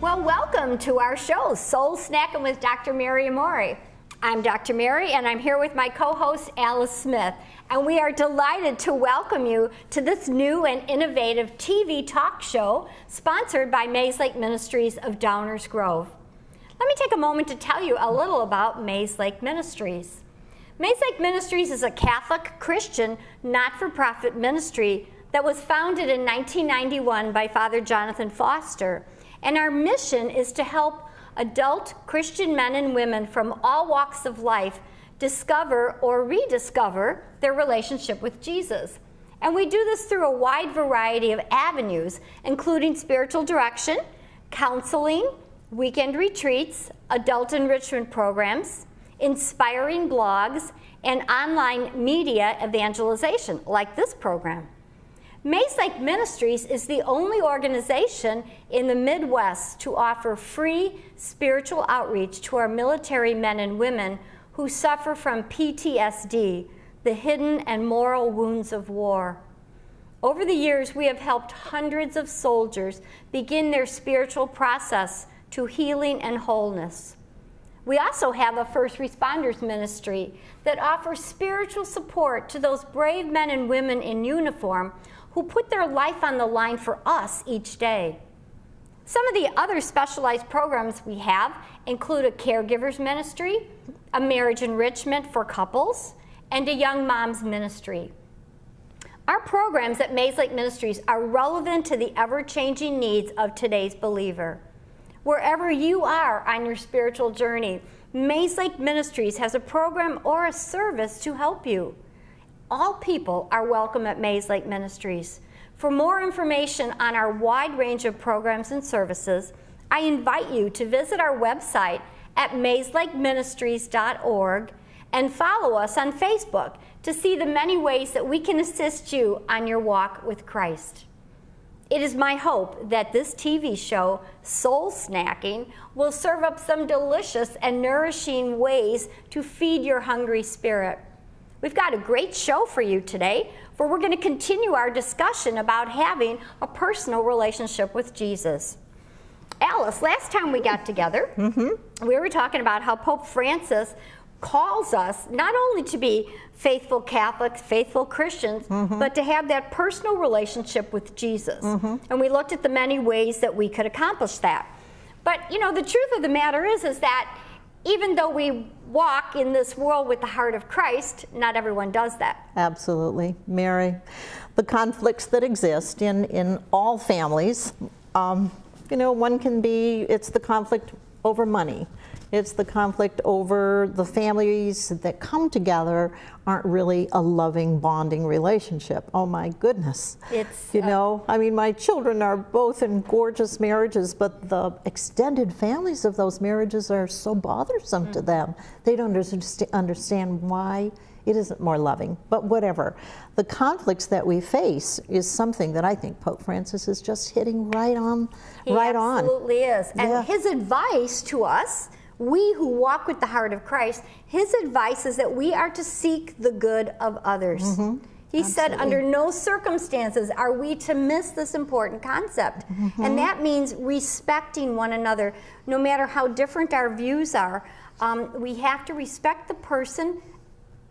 Well, welcome to our show, Soul Snackin' with Dr. Mary Amore. I'm Dr. Mary, and I'm here with my co-host, Alice Smith, and we are delighted to welcome you to this new and innovative TV talk show sponsored by Mayslake Ministries of Downers Grove. Let me take a moment to tell you a little about Mayslake Ministries. Mayslake Ministries is a Catholic Christian not-for-profit ministry that was founded in 1991 by Father Jonathan Foster, and our mission is to help adult Christian men and women from all walks of life discover or rediscover their relationship with Jesus. And we do this through a wide variety of avenues, including spiritual direction, counseling, weekend retreats, adult enrichment programs, inspiring blogs, and online media evangelization, like this program. Mayslake Ministries is the only organization in the Midwest to offer free spiritual outreach to our military men and women who suffer from PTSD, the hidden and moral wounds of war. Over the years, we have helped hundreds of soldiers begin their spiritual process to healing and wholeness. We also have a first responders ministry that offers spiritual support to those brave men and women in uniform who put their life on the line for us each day. Some of the other specialized programs we have include a caregivers ministry, a marriage enrichment for couples, and a young moms ministry. Our programs at Mayslake Ministries are relevant to the ever-changing needs of today's believer. Wherever you are on your spiritual journey, Mayslake Ministries has a program or a service to help you. All people are welcome at Mayslake Ministries. For more information on our wide range of programs and services, I invite you to visit our website at mayslakeministries.org and follow us on Facebook to see the many ways that we can assist you on your walk with Christ. It is my hope that this TV show, Soul Snacking, will serve up some delicious and nourishing ways to feed your hungry spirit. We've got a great show for you today, for we're going to continue our discussion about having a personal relationship with Jesus. Alice, last time we got together, we were talking about how Pope Francis calls us not only to be faithful Catholics, faithful Christians, but to have that personal relationship with Jesus. And we looked at the many ways that we could accomplish that. But, you know, the truth of the matter is that even though we walk in this world with the heart of Christ, not everyone does that. Absolutely. Mary, the conflicts that exist in all families, one can be, it's the conflict over money. It's the conflict over the families that come together aren't really a loving, bonding relationship. Oh my goodness. My children are both in gorgeous marriages, but the extended families of those marriages are so bothersome to them. They don't understand why it isn't more loving, but whatever. The conflicts that we face is something that I think Pope Francis is just hitting right on. He absolutely is. And his advice to us, we who walk with the heart of Christ, his advice is that we are to seek the good of others. He said, under no circumstances are we to miss this important concept. And that means respecting one another. No matter how different our views are, we have to respect the person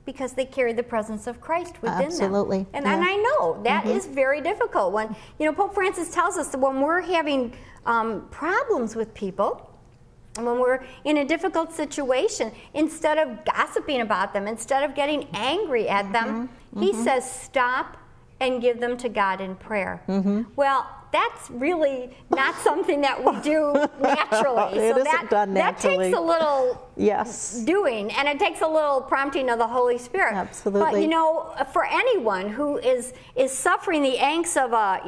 because they carry the presence of Christ within them. And I know that is very difficult. When, Pope Francis tells us that when we're having problems with people, when we're in a difficult situation, instead of gossiping about them, instead of getting angry at them, he says, stop and give them to God in prayer. Well, that's really not something that we do naturally. It isn't done naturally. That takes a little doing, and it takes a little prompting of the Holy Spirit. Absolutely. But, for anyone who is suffering the angst of a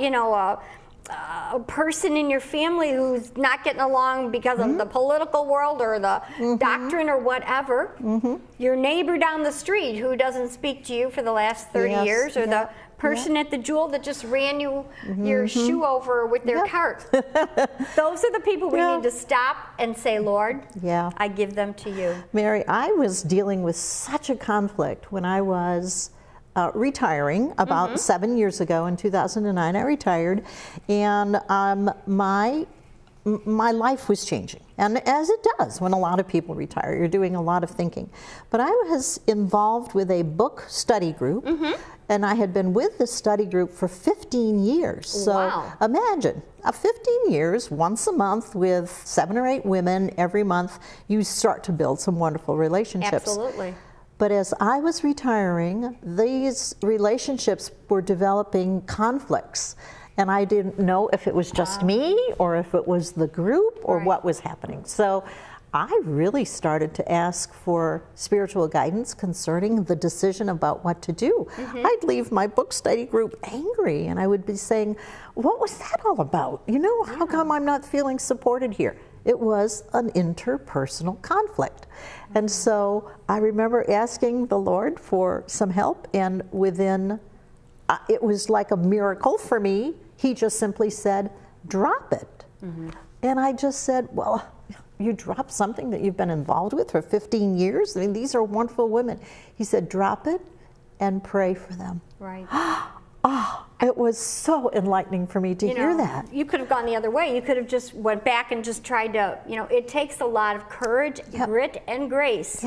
person in your family who's not getting along because of the political world or the doctrine or whatever, your neighbor down the street who doesn't speak to you for the last 30 years, or the person at the Jewel that just ran your shoe over with their cart. Those are the people we need to stop and say, Lord, I give them to you. Mary, I was dealing with such a conflict when I was retiring about 7 years ago. In 2009 I retired, and my my life was changing. And as it does when a lot of people retire, you're doing a lot of thinking. But I was involved with a book study group, and I had been with this study group for 15 years. So wow. Imagine, 15 years, once a month with 7 or 8 women every month, you start to build some wonderful relationships. Absolutely. But as I was retiring, these relationships were developing conflicts. And I didn't know if it was just me or if it was the group or what was happening. So I really started to ask for spiritual guidance concerning the decision about what to do. I'd leave my book study group angry, and I would be saying, what was that all about? You know, how come I'm not feeling supported here? It was an interpersonal conflict. And so I remember asking the Lord for some help, and within, it was like a miracle for me. He just simply said, drop it. And I just said, well, you drop something that you've been involved with for 15 years? I mean, these are wonderful women. He said, drop it and pray for them. Right. Oh, it was so enlightening for me to hear that. You could have gone the other way. You could have just went back and just tried to, it takes a lot of courage, grit, and grace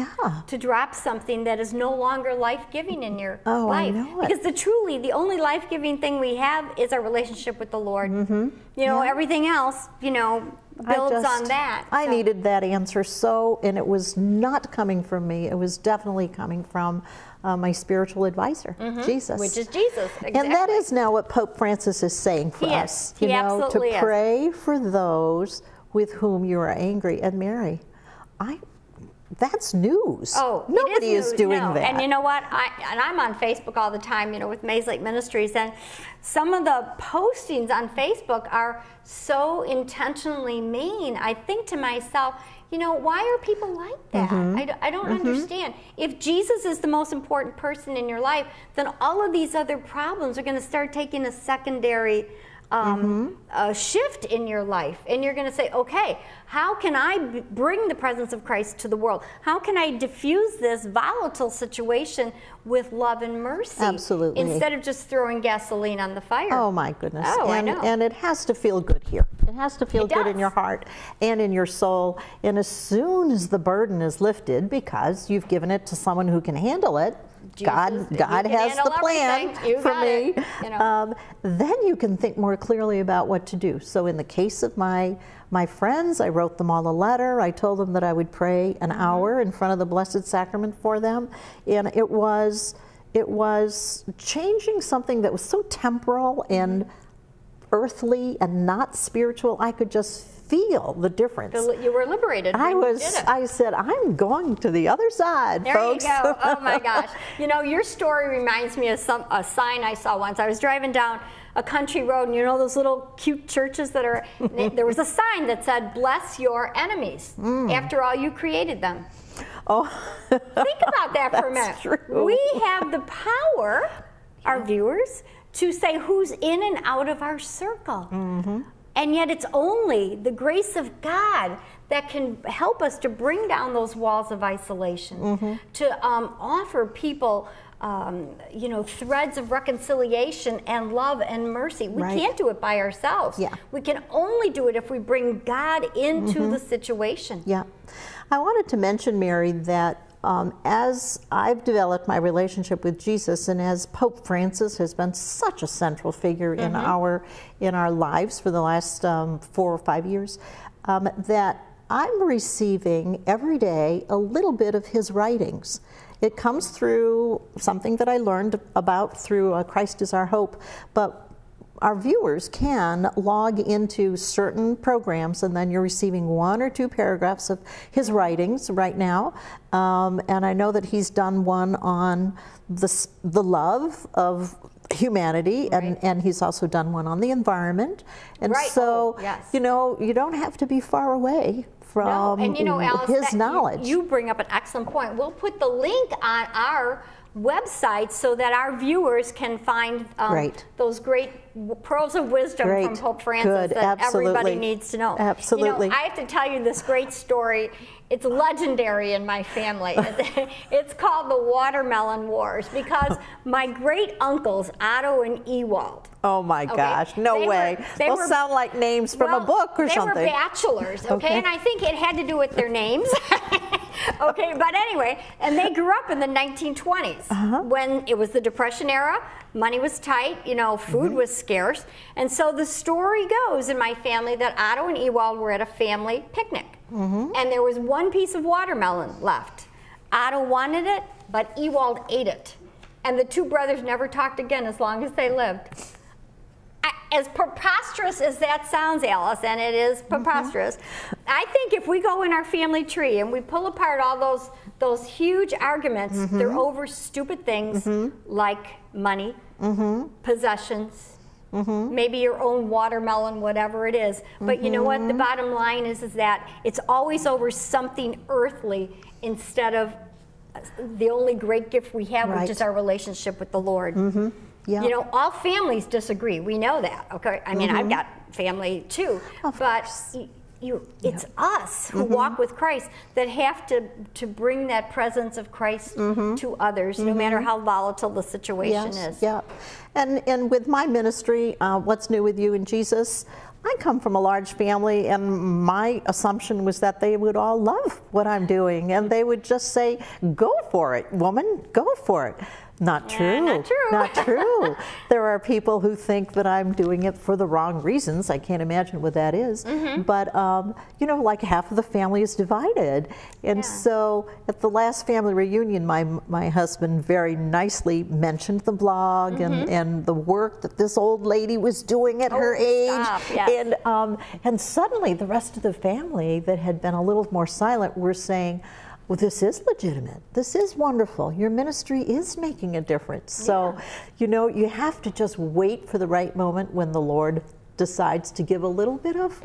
to drop something that is no longer life-giving in your life. I know it. Because the only life-giving thing we have is our relationship with the Lord. Everything else, builds on that. I needed that answer and it was not coming from me. It was definitely coming from my spiritual advisor, Jesus. Which is Jesus, exactly. And that is now what Pope Francis is saying for us. He absolutely to pray for those with whom you are angry. And Mary, that's news. Oh, nobody is doing that. And you know what? I'm on Facebook all the time, with Mayslake Ministries, and some of the postings on Facebook are so intentionally mean. I think to myself, why are people like that? I don't understand. If Jesus is the most important person in your life, then all of these other problems are going to start taking a secondary shift in your life. And you're going to say, okay, how can I bring the presence of Christ to the world? How can I diffuse this volatile situation with love and mercy? Absolutely. Instead of just throwing gasoline on the fire. Oh, my goodness. I know. And it has to feel good here. It has to feel good in your heart and in your soul. And as soon as the burden is lifted, because you've given it to someone who can handle it, God has the plan for me. Then you can think more clearly about what to do. So in the case of my friends, I wrote them all a letter. I told them that I would pray an hour in front of the Blessed Sacrament for them. And it was changing something that was so temporal and earthly and not spiritual. I could just feel the difference. You were liberated when you did it. I said, I'm going to the other side, folks. There you go. Oh my gosh. Your story reminds me of a sign I saw once. I was driving down a country road, and those little cute churches that are, there was a sign that said, bless your enemies. After all, you created them. Oh. Think about that for a minute. True. We have the power, our viewers, to say who's in and out of our circle. And yet it's only the grace of God that can help us to bring down those walls of isolation, to offer people, threads of reconciliation and love and mercy. We can't do it by ourselves. We can only do it if we bring God into the situation. I wanted to mention, Mary, that as I've developed my relationship with Jesus, and as Pope Francis has been such a central figure in our lives for the last 4 or 5 years, that I'm receiving every day a little bit of his writings. It comes through something that I learned about through Christ is Our Hope, but our viewers can log into certain programs, and then you're receiving 1 or 2 paragraphs of his writings right now. And I know that he's done one on the love of humanity, and he's also done one on the environment. And so, you don't have to be far away from Alice, his knowledge. You bring up an excellent point. We'll put the link on our website so that our viewers can find those great pearls of wisdom from Pope Francis that everybody needs to know. Absolutely. I have to tell you this great story. It's legendary in my family. It's called the Watermelon Wars because my great uncles, Otto and Ewald. Oh my gosh, no way. Those sound like names from a book or something. They were bachelors, and I think it had to do with their names. But anyway, and they grew up in the 1920s when it was the Depression era. Money was tight, food was scarce. And so the story goes in my family that Otto and Ewald were at a family picnic. And there was one piece of watermelon left. Otto wanted it, but Ewald ate it. And the two brothers never talked again as long as they lived. As preposterous as that sounds, Alice, and it is preposterous, I think if we go in our family tree and we pull apart all those huge arguments, they're over stupid things like money, possessions, maybe your own watermelon, whatever it is. But you know what? The bottom line is that it's always over something earthly instead of the only great gift we have, which is our relationship with the Lord. Yeah. All families disagree. We know that, okay? I mean, I've got family too. But it's us who walk with Christ that have to bring that presence of Christ to others, no matter how volatile the situation is. Yeah. And with my ministry, What's New with You in Jesus, I come from a large family, and my assumption was that they would all love what I'm doing, and they would just say, "Go for it, woman, go for it." Not true. Not true. Not true. There are people who think that I'm doing it for the wrong reasons. I can't imagine what that is. But, like half of the family is divided. And so at the last family reunion, my husband very nicely mentioned the blog and the work that this old lady was doing at her age. Yes. And suddenly the rest of the family that had been a little more silent were saying, well, this is legitimate. This is wonderful. Your ministry is making a difference. So, you have to just wait for the right moment when the Lord decides to give a little bit of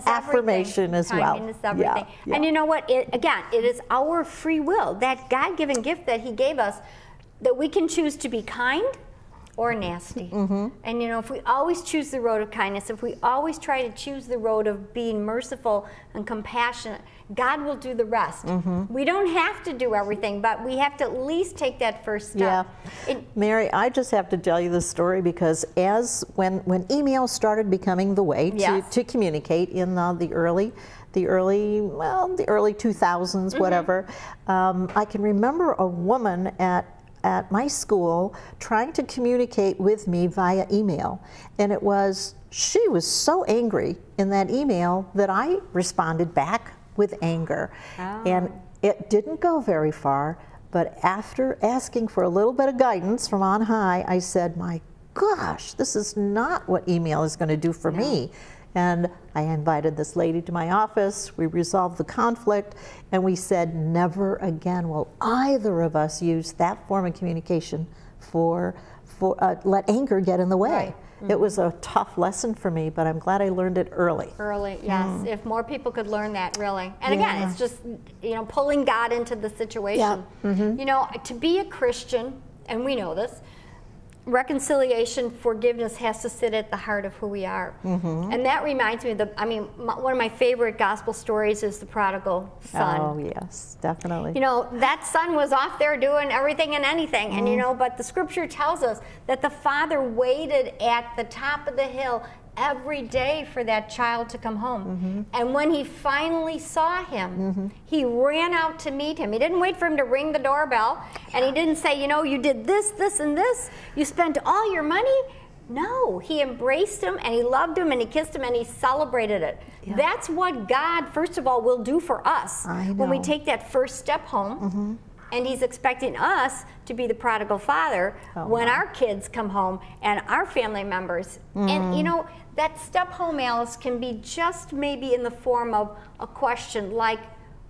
affirmation as well. Timing is everything. Yeah. And you know what? It is our free will, that God-given gift that He gave us, that we can choose to be kind or nasty. And if we always choose the road of kindness, if we always try to choose the road of being merciful and compassionate, God will do the rest. We don't have to do everything, but we have to at least take that first step. Mary, I just have to tell you this story because when email started becoming the way to communicate in the early 2000s, whatever, I can remember a woman at my school trying to communicate with me via email. And she was so angry in that email that I responded back with anger. And it didn't go very far, but after asking for a little bit of guidance from on high, I said, my gosh, this is not what email is going to do for me. And I invited this lady to my office. We resolved the conflict, and we said, never again will either of us use that form of communication for let anger get in the way. It was a tough lesson for me, but I'm glad I learned it early. Yes. If more people could learn that, really. And again, it's just pulling God into the situation. To be a Christian, and we know this, reconciliation, forgiveness has to sit at the heart of who we are. And that reminds me one of my favorite gospel stories is the prodigal son. Oh, yes, definitely. That son was off there doing everything and anything. And but the scripture tells us that the father waited at the top of the hill every day for that child to come home. And when he finally saw him, he ran out to meet him. He didn't wait for him to ring the doorbell, and he didn't say, you did this, this, and this. You spent all your money. No, he embraced him, and he loved him, and he kissed him, and he celebrated it. That's what God, first of all, will do for us when we take that first step home. And He's expecting us to be the prodigal father when our kids come home and our family members. And that step home, Alice, can be just maybe in the form of a question like,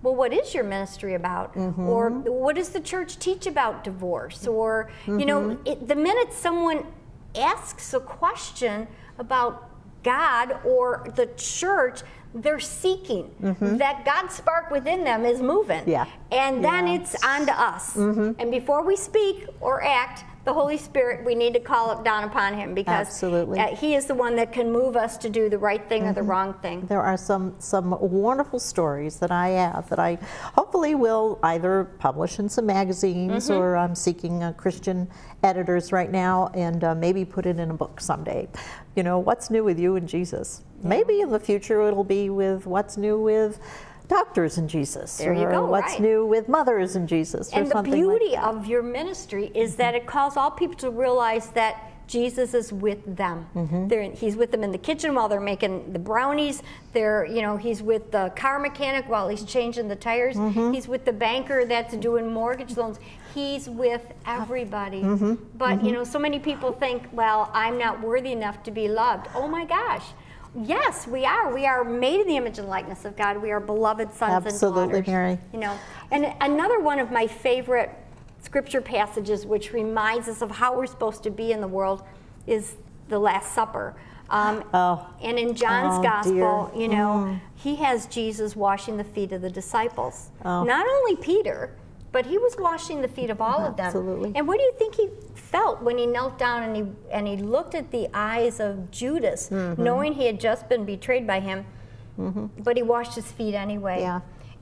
well, what is your ministry about? Or what does the church teach about divorce? Or, the minute someone asks a question about God or the church, they're seeking. That God spark within them is moving. Yeah. And then it's on to us. And before we speak or act, the Holy Spirit, we need to call it down upon him, because Absolutely. He is the one that can move us to do the right thing or the wrong thing. There are some wonderful stories that I have that I hopefully will either publish in some magazines, or I'm seeking Christian editors right now, and maybe put it in a book someday. You know, what's new with you and Jesus? Yeah. Maybe in the future it'll be with what's new with doctors and Jesus. There you go. What's new with mothers and Jesus. And the beauty of your ministry is that it calls all people to realize that Jesus is with them. He's with them in the kitchen while they're making the brownies. He's with the car mechanic while he's changing the tires. He's with the banker that's doing mortgage loans. He's with everybody. But so many people think, well, I'm not worthy enough to be loved. Oh my gosh. Yes, we are. We are made in the image and likeness of God. We are beloved sons and daughters. Absolutely, Mary. And another one of my favorite scripture passages, which reminds us of how we're supposed to be in the world, is the Last Supper. And in John's Gospel, he has Jesus washing the feet of the disciples. Not only Peter, but he was washing the feet of all of them. Absolutely. And what do you think he felt when he knelt down and he looked at the eyes of Judas, knowing he had just been betrayed by him, but he washed his feet anyway?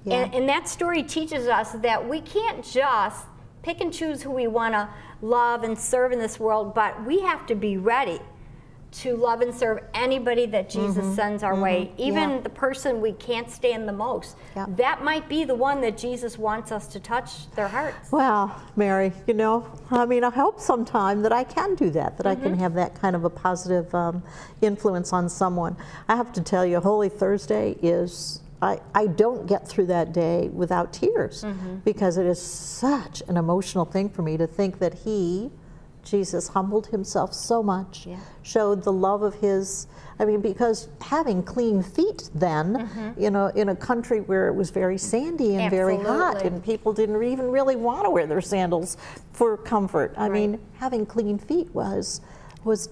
Yeah. And that story teaches us that we can't just pick and choose who we want to love and serve in this world, but we have to be ready to love and serve anybody that Jesus sends our way, even the person we can't stand the most. That might be the one that Jesus wants us to touch their hearts. Well, Mary, I hope sometime that I can do that, I can have that kind of a positive influence on someone. I have to tell you, Holy Thursday is, I don't get through that day without tears, because it is such an emotional thing for me to think that Jesus humbled himself so much, showed the love of his, because having clean feet then, in a country where it was very sandy and very hot, and people didn't even really want to wear their sandals for comfort. Having clean feet was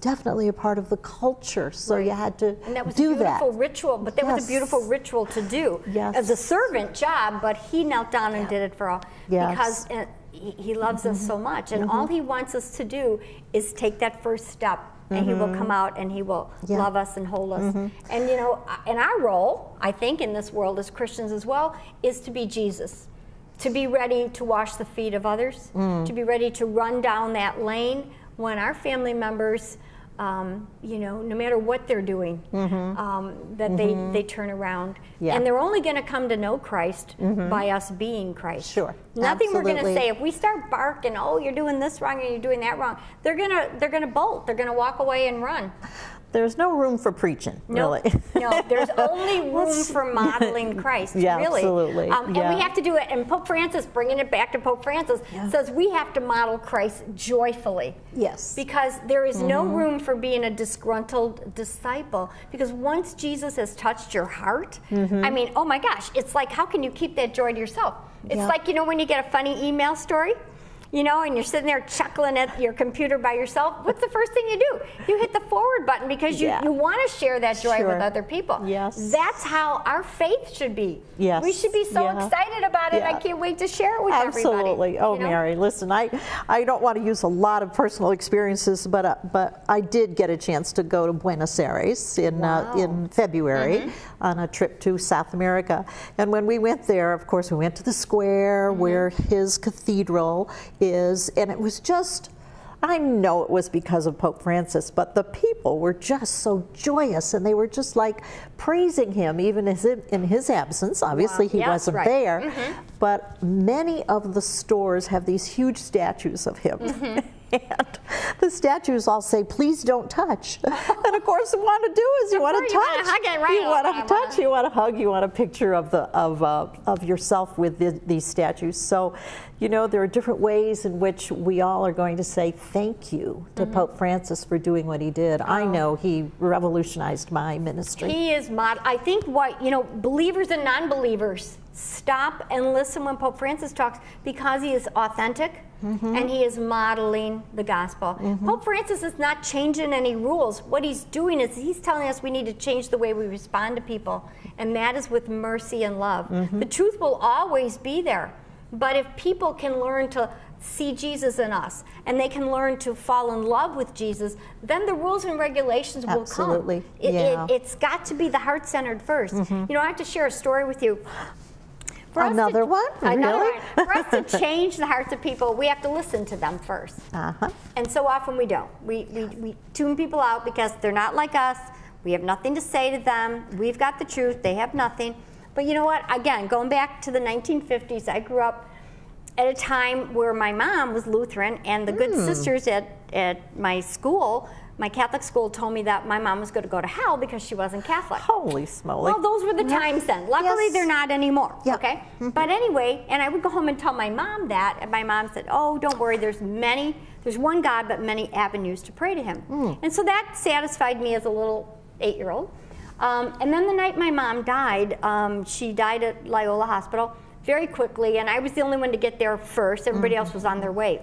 definitely a part of the culture, so you had to do that. And that was a beautiful ritual, but that was a beautiful ritual to do. As a servant job, but he knelt down and did it for all. Because he loves us so much, and all he wants us to do is take that first step, and he will come out and he will love us and hold us. And and our role, I think, in this world as Christians as well, is to be Jesus, to be ready to wash the feet of others, to be ready to run down that lane when our family members, no matter what they're doing, that they turn around. And they're only going to come to know Christ by us being Christ. Sure. Nothing Absolutely. we're going to say. If we start barking, oh, you're doing this wrong and you're doing that wrong, they're gonna bolt. They're gonna walk away and run. There's no room for preaching, really. No, there's only room for modeling Christ, really. Absolutely. And we have to do it. And Pope Francis, bringing it back to Pope Francis, says we have to model Christ joyfully. Yes. Because there is no room for being a disgruntled disciple. Because once Jesus has touched your heart, oh my gosh, it's like, how can you keep that joy to yourself? It's like, when you get a funny email story, and you're sitting there chuckling at your computer by yourself, what's the first thing you do? You hit the forward button because you want to share that joy with other people. Yes. That's how our faith should be. Yes. We should be so excited about it. I can't wait to share it with everybody. Absolutely. Oh, Mary, listen, I don't want to use a lot of personal experiences, but I did get a chance to go to Buenos Aires in February on a trip to South America. And when we went there, of course, we went to the square where his cathedral is, and it was just, I know it was because of Pope Francis, but the people were just so joyous, and they were just like praising him, even in his absence. Obviously, he wasn't there, but many of the stores have these huge statues of him. And the statues all say, please don't touch. And of course, what you want to do is you want to touch. You want to hug it, right? You want to touch, you want to hug, you want a picture of yourself with these statues. So, you know, there are different ways in which we all are going to say thank you to Pope Francis for doing what he did. I know he revolutionized my ministry. He is I think what, you know, believers and non-believers stop and listen when Pope Francis talks because he is authentic and he is modeling the gospel. Pope Francis is not changing any rules. What he's doing is he's telling us we need to change the way we respond to people, and that is with mercy and love. The truth will always be there, but if people can learn to see Jesus in us and they can learn to fall in love with Jesus, then the rules and regulations will Absolutely. come. It's got to be the heart-centered first. You know, I have to share a story with you. Another one? Really? For us to change the hearts of people, we have to listen to them first. And so often we don't. We tune people out because they're not like us. We have nothing to say to them. We've got the truth. They have nothing. But you know what? Again, going back to the 1950s, I grew up at a time where my mom was Lutheran, and the good sisters at my school, my Catholic school, told me that my mom was going to go to hell because she wasn't Catholic. Holy smoly. Well, those were the times then. Luckily, they're not anymore, okay? Mm-hmm. But anyway, and I would go home and tell my mom that, and my mom said, oh, don't worry, there's one God, but many avenues to pray to him. And so that satisfied me as a little 8-year-old. And then the night my mom died, she died at Loyola Hospital very quickly, and I was the only one to get there first. Everybody else was on their way.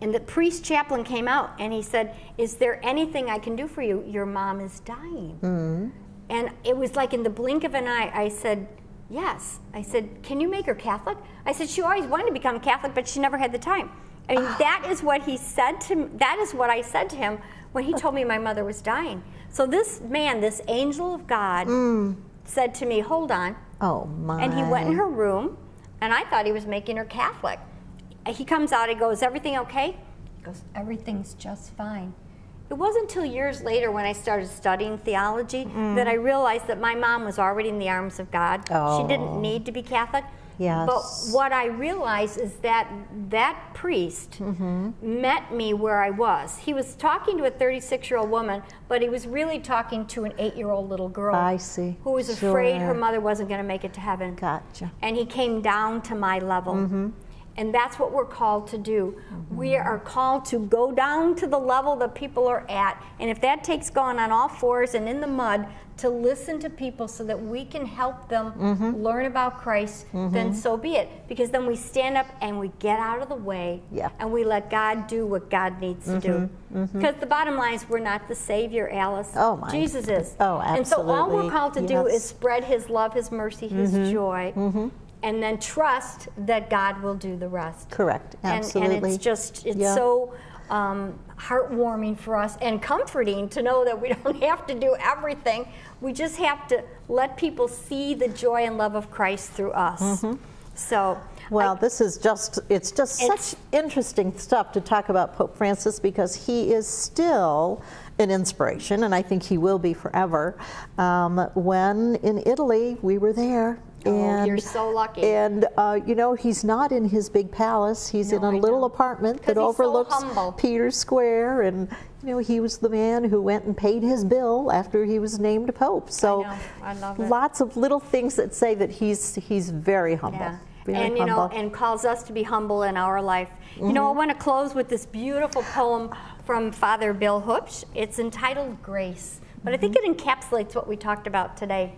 And the priest chaplain came out and he said, is there anything I can do for you? Your mom is dying. And it was like in the blink of an eye, I said, yes. I said, can you make her Catholic? I said, she always wanted to become Catholic, but she never had the time. I mean, that is what he said to me. That is what I said to him when he told me my mother was dying. So this man, this angel of God, said to me, hold on. Oh, my. And he went in her room, and I thought he was making her Catholic. He comes out, he goes, everything okay? He goes, everything's just fine. It wasn't until years later when I started studying theology that I realized that my mom was already in the arms of God. She didn't need to be Catholic. Yes. But what I realized is that that priest met me where I was. He was talking to a 36-year-old woman, but he was really talking to an 8-year-old little girl. I see. Who was afraid her mother wasn't going to make it to heaven. Gotcha. And he came down to my level. And that's what we're called to do. We are called to go down to the level that people are at. And if that takes going on all fours and in the mud to listen to people so that we can help them learn about Christ, then so be it. Because then we stand up and we get out of the way and we let God do what God needs to do. Because the bottom line is we're not the Savior, Alice. Oh, my. Jesus is. Oh, absolutely. And so all we're called to do is spread his love, his mercy, his joy. And then trust that God will do the rest. Correct, absolutely. And it's just, it's so heartwarming for us and comforting to know that we don't have to do everything. We just have to let people see the joy and love of Christ through us. So, well, this is just, it's such interesting stuff to talk about Pope Francis because he is still an inspiration, and I think he will be forever. When in Italy, we were there. And, you're so lucky. And, you know, he's not in his big palace. He's in a little apartment that overlooks Peter's Square. And, you know, he was the man who went and paid his bill after he was named Pope. So I love it. Lots of little things that say that he's very humble. Yeah. Very and, you humble. know, and calls us to be humble in our life. You know, I want to close with this beautiful poem from Father Bill Hupsch. It's entitled Grace. But I think it encapsulates what we talked about today.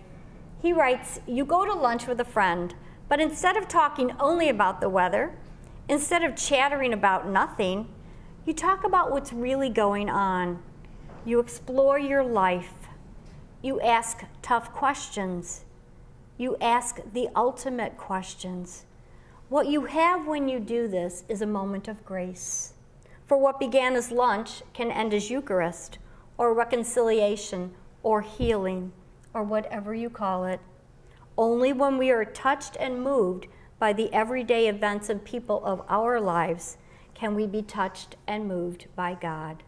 He writes, you go to lunch with a friend, but instead of talking only about the weather, instead of chattering about nothing, you talk about what's really going on. You explore your life. You ask tough questions. You ask the ultimate questions. What you have when you do this is a moment of grace. For what began as lunch can end as Eucharist, or reconciliation, or healing, or whatever you call it. Only when we are touched and moved by the everyday events and people of our lives can we be touched and moved by God.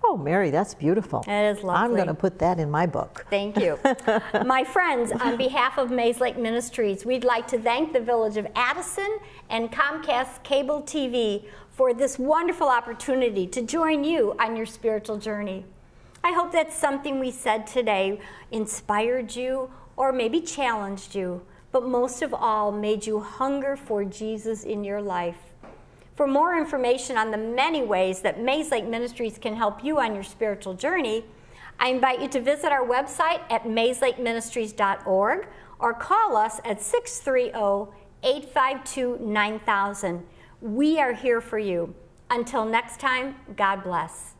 Oh, Mary, that's beautiful. It is lovely. I'm going to put that in my book. Thank you. My friends, on behalf of Mayslake Ministries, we'd like to thank the Village of Addison and Comcast Cable TV for this wonderful opportunity to join you on your spiritual journey. I hope that something we said today inspired you or maybe challenged you. but most of all, made you hunger for Jesus in your life. For more information on the many ways that Mayslake Ministries can help you on your spiritual journey, I invite you to visit our website at mayslakeministries.org or call us at 630-852-9000. We are here for you. Until next time, God bless.